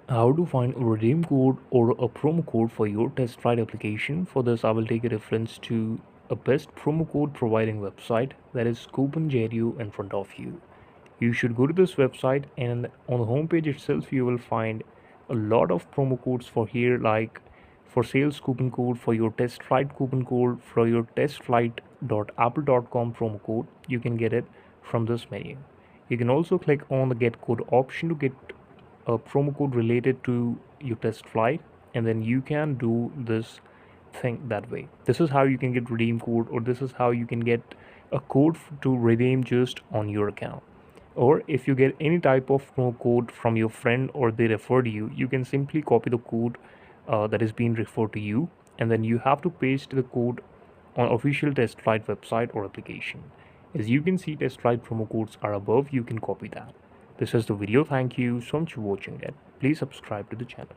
How to find a redeem code or a promo code for your test ride application. For this, I will take a reference to a best promo code providing website, that is CouponJRU, in front of you. You should go to this website, and on the homepage itself you will find a lot of promo codes for here, like for sales coupon code, for your test ride coupon code, for your test flight.apple.com promo code. You can get it from this menu. You can also click on the get code option to get a promo code related to your test flight, and then you can do this thing that way. This is how you can get redeem code, or this is how you can get a code to redeem just on your account. Or if you get any type of promo code from your friend or they referred you, you can simply copy the code that is being referred to you, and then you have to paste the code on official test flight website or application. As you can see, test flight promo codes are above. You can copy that. This is the video. Thank you so much for watching it. Please subscribe to the channel.